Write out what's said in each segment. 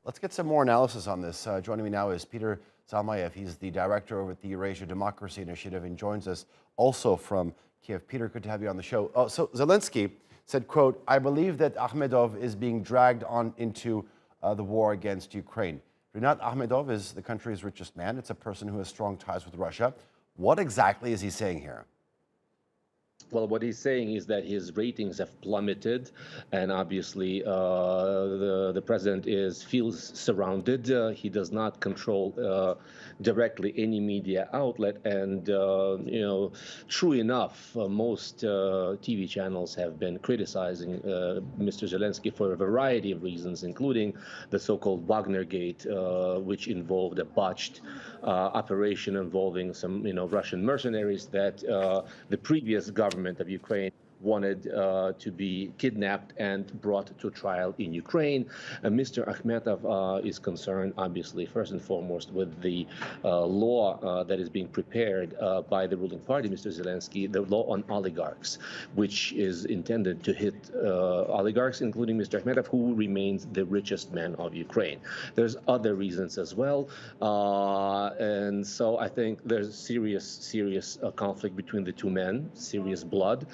Let's get some more analysis on this. Joining me now is Peter Zalmayev. He's the director over at the Eurasia Democracy Initiative and joins us also from Kiev. Peter, good to have you on the show. So Zelensky said, quote, "I believe that Akhmetov is being dragged on into the war against Ukraine." Rinat Akhmetov is the country's richest man. It's a person who has strong ties with Russia. What exactly is he saying here? Well, what he's saying is that his ratings have plummeted, and obviously the president feels surrounded. He does not control directly any media outlet, and true enough, most TV channels have been criticizing Mr. Zelensky for a variety of reasons, including the so-called Wagner Gate, which involved a botched operation involving some Russian mercenaries that the previous government of Ukraine wanted to be kidnapped and brought to trial in Ukraine. Mr. Akhmetov is concerned, obviously, first and foremost, with the law that is being prepared by the ruling party, Mr. Zelensky, the law on oligarchs, which is intended to hit oligarchs, including Mr. Akhmetov, who remains the richest man of Ukraine. There's other reasons as well. And so I think there's serious conflict between the two men, serious blood.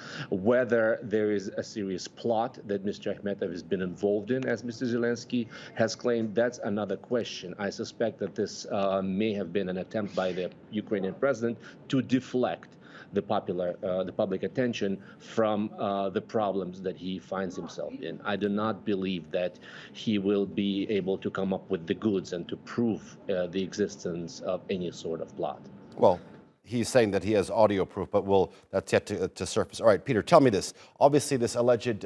Whether there is a serious plot that Mr. Akhmetov has been involved in, as Mr. Zelensky has claimed, that's another question. I suspect that this may have been an attempt by the Ukrainian president to deflect the public attention from the problems that he finds himself in. I do not believe that he will be able to come up with the goods and to prove the existence of any sort of plot. Well, he's saying that he has audio proof, but that's yet to surface. All right, Peter, tell me this. Obviously, this alleged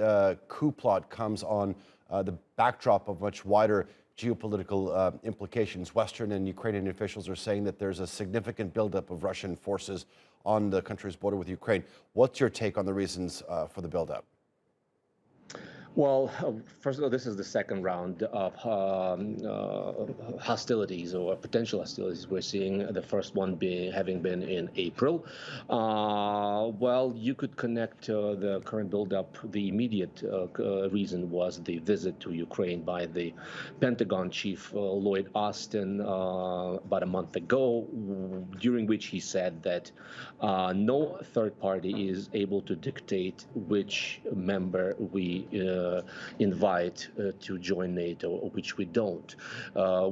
coup plot comes on the backdrop of much wider geopolitical implications. Western and Ukrainian officials are saying that there's a significant buildup of Russian forces on the country's border with Ukraine. What's your take on the reasons for the buildup? Well, first of all, this is the second round of hostilities or potential hostilities we're seeing. The first one having been in April. Well, you could connect the current buildup. The immediate reason was the visit to Ukraine by the Pentagon chief Lloyd Austin about a month ago, during which he said that no third party is able to dictate which member we invite to join NATO, which we don't,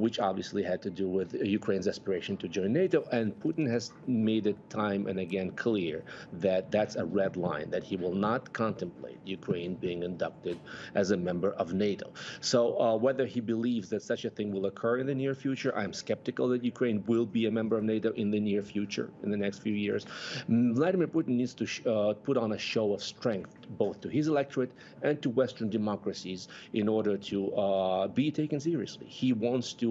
which obviously had to do with Ukraine's aspiration to join NATO. And Putin has made it time and again clear that that's a red line, that he will not contemplate Ukraine being inducted as a member of NATO. So whether he believes that such a thing will occur in the near future, I'm skeptical that Ukraine will be a member of NATO in the near future, in the next few years. Vladimir Putin needs to put on a show of strength, both to his electorate and to Western democracies, in order to be taken seriously. He wants to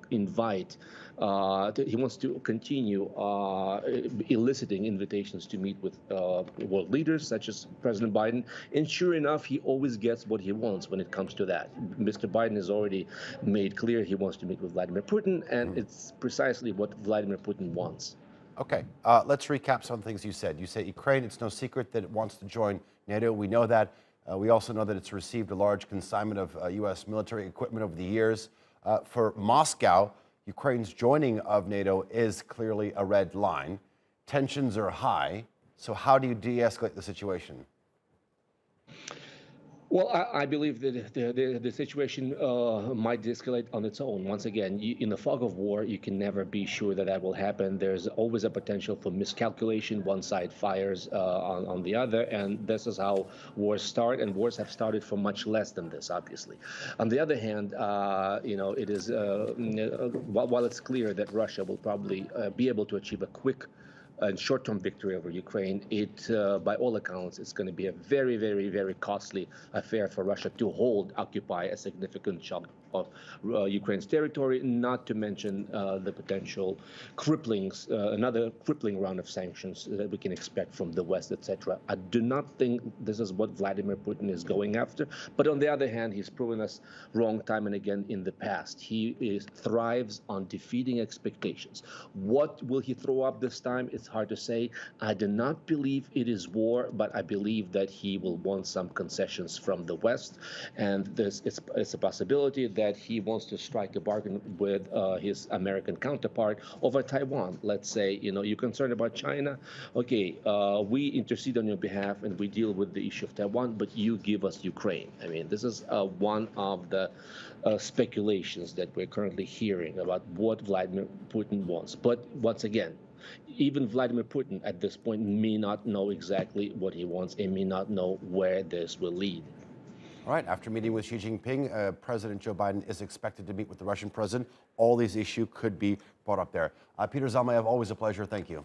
he wants to continue eliciting invitations to meet with world leaders such as President Biden. And sure enough, he always gets what he wants when it comes to that. Mr. Biden has already made clear he wants to meet with Vladimir Putin, and it's precisely what Vladimir Putin wants. Okay, let's recap some things you said. You say Ukraine, it's no secret that it wants to join NATO. We know that. We also know that it's received a large consignment of U.S. military equipment over the years. For Moscow, Ukraine's joining of NATO is clearly a red line. Tensions are high. So how do you de-escalate the situation? Well, I believe that the situation might de-escalate on its own. Once again, in the fog of war, you can never be sure that that will happen. There's always a potential for miscalculation. One side fires on the other, and this is how wars start. And wars have started for much less than this, obviously. On the other hand, it is while it's clear that Russia will probably be able to achieve a quick and short-term victory over Ukraine, by all accounts, it's going to be a very, very, very costly affair for Russia to occupy a significant chunk of Ukraine's territory, not to mention the potential another crippling round of sanctions that we can expect from the West, etc. I do not think this is what Vladimir Putin is going after. But on the other hand, he's proven us wrong time and again in the past. He thrives on defeating expectations. What will he throw up this time? It's hard to say. I do not believe it is war, but I believe that he will want some concessions from the West, and it's a possibility that he wants to strike a bargain with his American counterpart over Taiwan. Let's say, you're concerned about China. Okay, we intercede on your behalf and we deal with the issue of Taiwan, but you give us Ukraine. I mean, this is one of the speculations that we're currently hearing about what Vladimir Putin wants. But once again, even Vladimir Putin at this point may not know exactly what he wants and may not know where this will lead. All right, after meeting with Xi Jinping, President Joe Biden is expected to meet with the Russian president. All these issues could be brought up there. Peter Zalmayev, always a pleasure. Thank you.